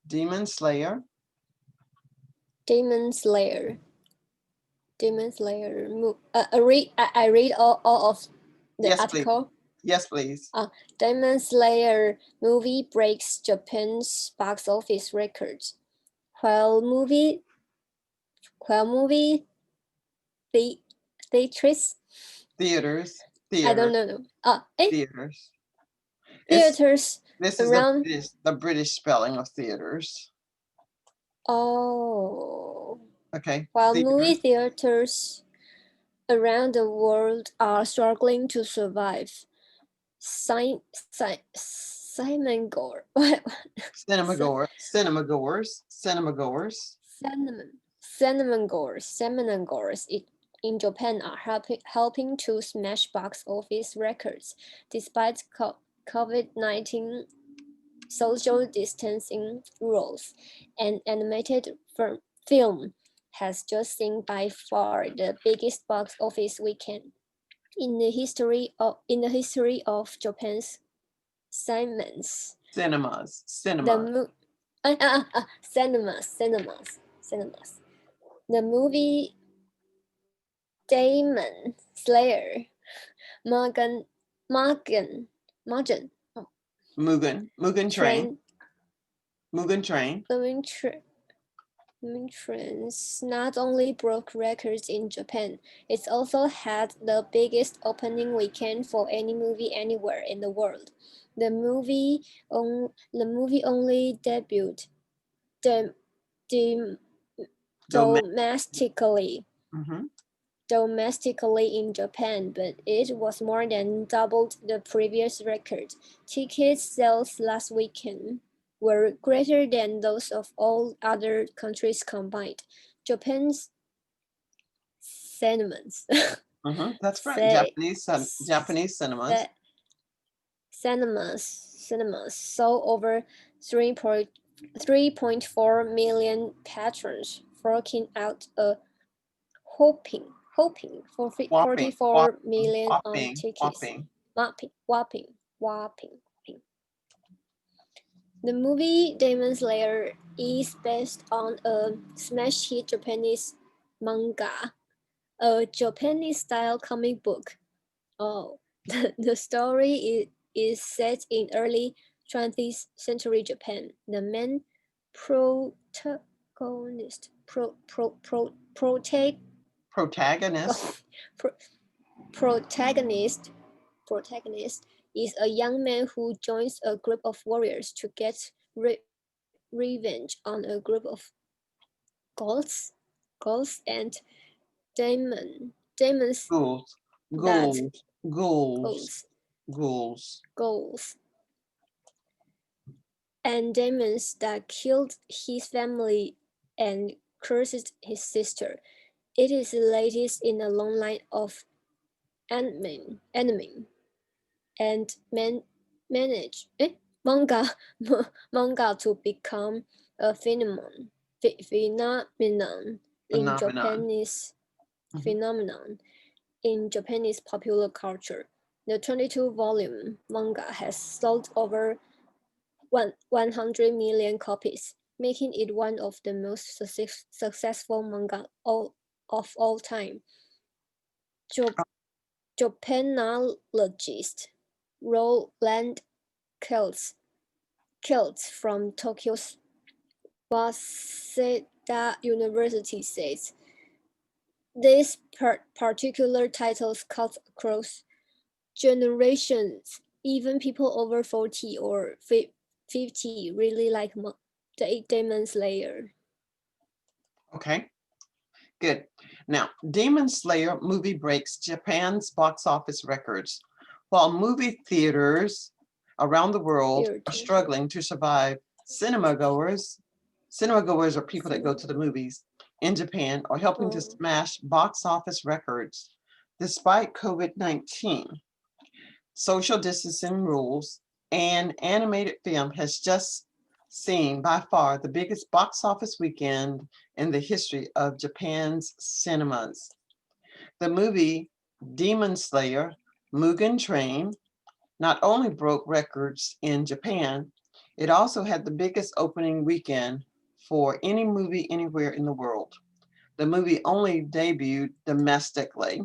Demon Slayer. Demon Slayer. Demon Slayer. I read all of the Yes, please. article. Yes, please. Demon Slayer movie breaks Japan's box office records, while movie the theaters. Theaters. I don't Theaters. know. Theaters. Theaters This is around. the British spelling of theaters. Oh. Okay. While Theaters. movie theaters around the world are struggling to survive, Simon Gore. Cinema goers. Cinnamon Gores in Japan are helping to smash box office records despite COVID-19 social distancing rules. An animated film has just seen by far the biggest box office weekend in the history of Japan's cinemas. Cinemas. Cinemas. The movie Demon Slayer, Morgan, Morgan, Morgan, oh, Mugen Train. Mugen Train. Moving Trains not only broke records in Japan, it also had the biggest opening weekend for any movie anywhere in the world. The movie only debuted domestically. Domestically in Japan, but it was more than doubled the previous record. Ticket sales last weekend were greater than those of all other countries combined. Japan's cinemas. That's right. Japanese cinemas. Cinemas saw over 3.4 million patrons forking out a hoping for 44 million on tickets. Whopping. The movie Demon Slayer is based on a smash hit Japanese manga, a Japanese-style comic book. Oh, the story is set in early 20th century Japan. The main protagonist protagonist is a young man who joins a group of warriors to get revenge on a group of ghouls and demons and demons that killed his family and cursed his sister. It is the latest in a long line of anime and manga manga to become a phenomenon in Japanese popular culture. The 22-volume manga has sold over 100 million copies, making it one of the most successful manga of all time. Japanologist Roland Kelts from Tokyo's Waseda University says this particular titles cut across generations. Even people over 40 or 50 really like the Demon Slayer. Okay, good. Now, Demon Slayer movie breaks Japan's box office records, while movie theaters around the world are struggling to survive. Cinema goers are people that go to the movies in Japan, are helping to smash box office records. Despite COVID-19, social distancing rules, an animated film has just seen by far the biggest box office weekend in the history of Japan's cinemas. The movie Demon Slayer, Mugen Train not only broke records in Japan, It also had the biggest opening weekend for any movie anywhere in the world. The movie only debuted domestically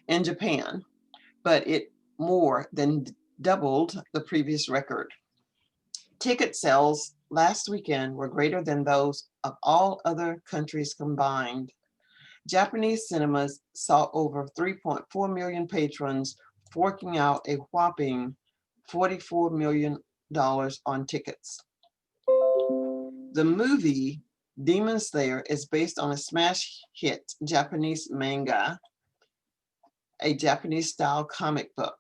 in Japan, but it more than doubled the previous record. Ticket sales last weekend were greater than those of all other countries combined. Japanese cinemas saw over 3.4 million patrons forking out a whopping $44 million on tickets. The movie Demon Slayer is based on a smash hit Japanese manga, a Japanese style comic book.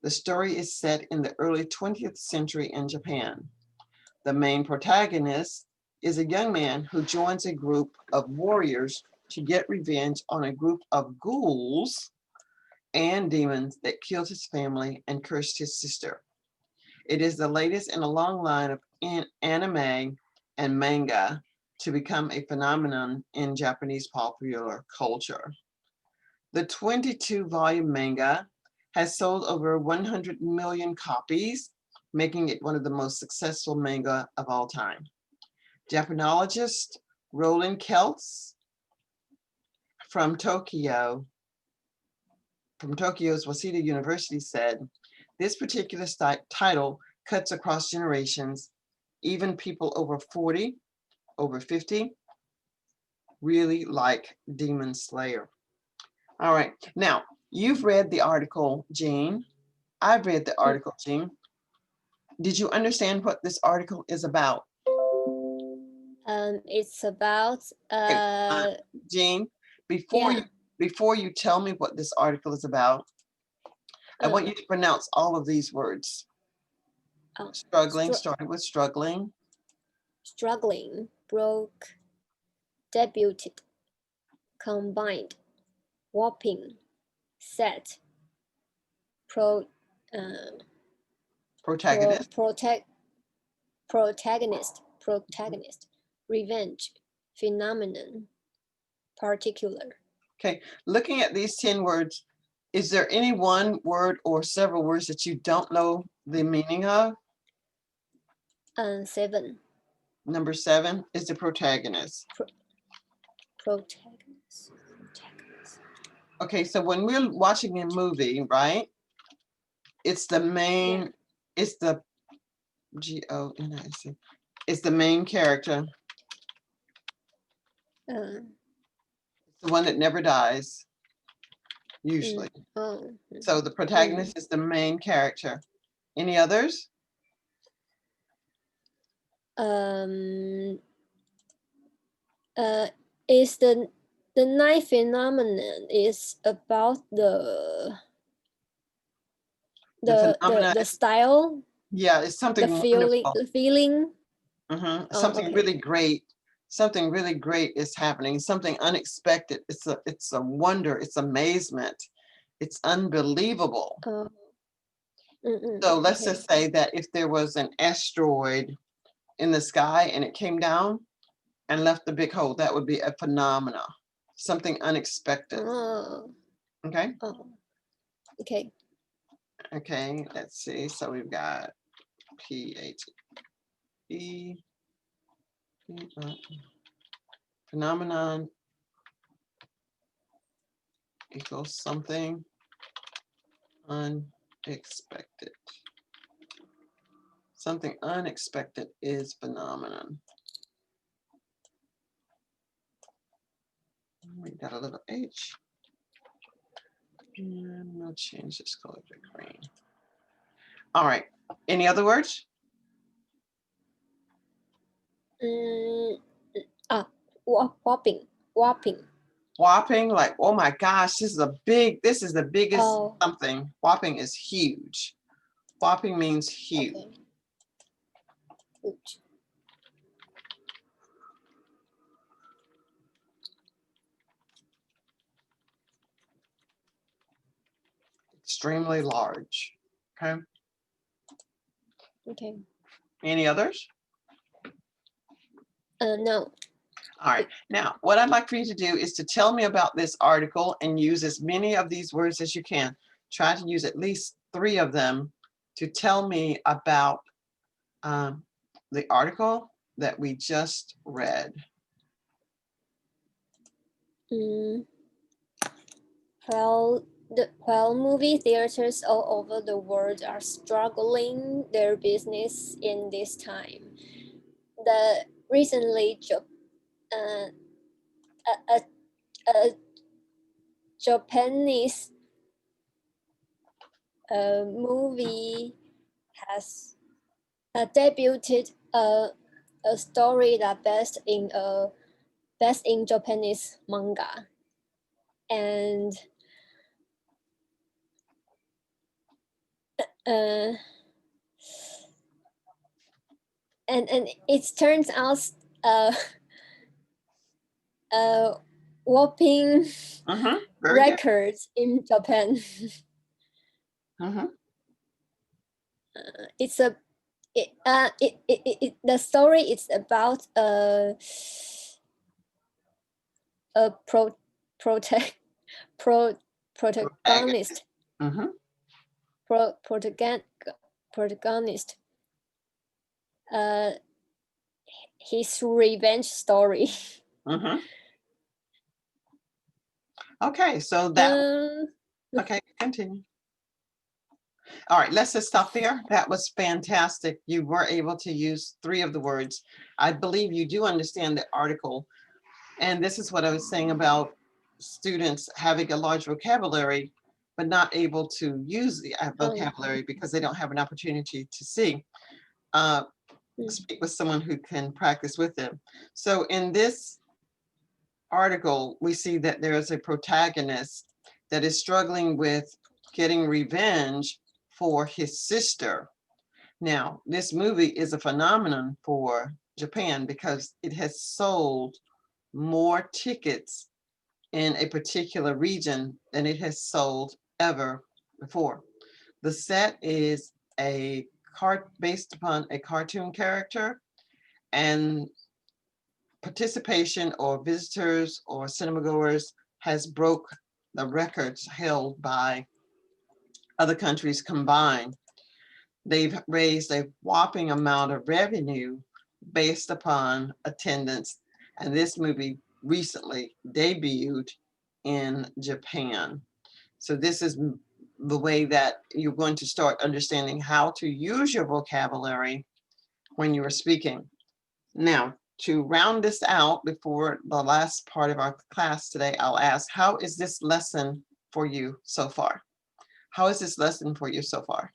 The story is set in the early 20th century in Japan. The main protagonist is a young man who joins a group of warriors to get revenge on a group of ghouls and demons that killed his family and cursed his sister. It is the latest in a long line of anime and manga to become a phenomenon in Japanese popular culture. The 22-volume manga has sold over 100 million copies, making it one of the most successful manga of all time. Japanologist Roland Kelts from Tokyo's Waseda University said, this particular title cuts across generations. Even people over 40, over 50, really like Demon Slayer. All right, now you've read the article, Jean. I've read the article, Jean. Did you understand what this article is about? It's about Jean, before you tell me what this article is about, I want you to pronounce all of these words. Struggling, starting with struggling. Struggling, broke, debuted, combined, whopping, set, Protagonist. Protagonist, revenge, phenomenon, particular. Okay, looking at these 10 words, is there any one word or several words that you don't know the meaning of? 7. Number 7 is the protagonist. Protagonist. Okay, so when we're watching a movie, right? It's the main, it's the G-O-N-I-C. It's the main character. It's the one that never dies, usually. So the protagonist is the main character. Any others? Is the ninth phenomenon is about the style. Yeah, it's something wonderful. The feeling. Something really great. Something really great is happening. Something unexpected. It's a wonder. It's amazement. It's unbelievable. So let's just say that if there was an asteroid in the sky and it came down and left a big hole, that would be a phenomena. Something unexpected. Okay. Okay. Okay, let's see. So we've got P-H-E, phenomenon equals something unexpected. Something unexpected is phenomenon. We got a little H. And we'll change this color to green. All right. Any other words? Whopping. Whopping, like, oh my gosh, this is the biggest something. Whopping is huge. Whopping means huge. Okay. Extremely large. Okay. Okay. Any others? No. All right. Now, what I'd like for you to do is to tell me about this article and use as many of these words as you can. Try to use at least 3 of them to tell me about the article that we just read? While movie theaters all over the world are struggling their business in this time, the recently a, a, a Japanese movie has debuted a story that based in Japanese manga, and and it turns out whopping Very good. records in Japan. It's a the story is about a protagonist protagonist his revenge story. Okay, so that okay, continue. All right, let's just stop there. That was fantastic. You were able to use 3 of the words. I believe you do understand the article. And this is what I was saying about students having a large vocabulary, but not able to use the vocabulary because they don't have an opportunity to see. Speak with someone who can practice with them. So in this article, we see that there is a protagonist that is struggling with getting revenge for his sister. Now, this movie is a phenomenon for Japan because it has sold more tickets in a particular region than it has sold ever before. The set is based upon a cartoon character, and participation or visitors or cinema goers has broke the records held by other countries combined. They've raised a whopping amount of revenue based upon attendance, and this movie recently debuted in Japan. So this is the way that you're going to start understanding how to use your vocabulary when you are speaking. Now, to round this out before the last part of our class today, I'll ask, how is this lesson for you so far? How is this lesson for you so far?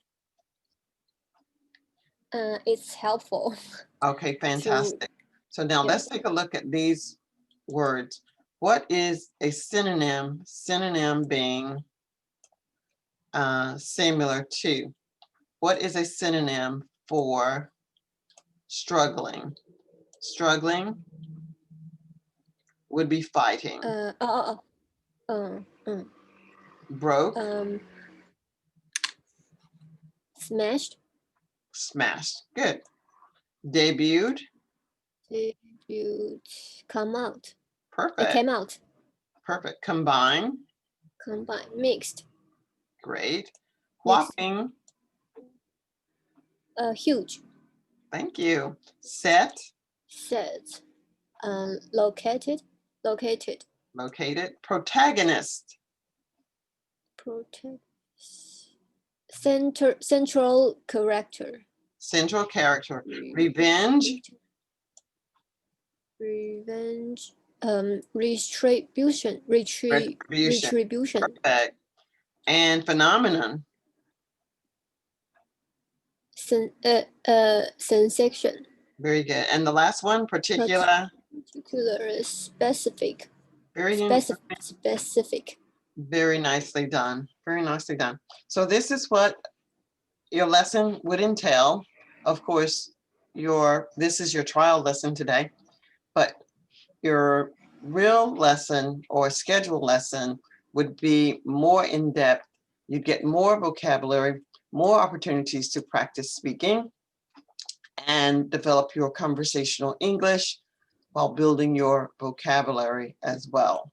It's helpful. Okay, fantastic. So now let's take a look at these words. What is a synonym? Synonym being similar to. What is a synonym for struggling? Struggling would be fighting. Broke. Smashed. Smashed. Good. Debuted. Debuted. Come out. Perfect. It came out. Perfect. Combine. Combine. Mixed. Great. Whopping. Huge. Thank you. Set. Set. Located. Protagonist. Central character. Central character. Revenge. Retribution. Perfect. And phenomenon. Sensation. Very good. And the last one, particular. Specific. Very specific. Very nicely done. Very nicely done. So this is what your lesson would entail. Of course, this is your trial lesson today, but your real lesson or scheduled lesson would be more in depth. You get more vocabulary, more opportunities to practice speaking and develop your conversational English while building your vocabulary as well.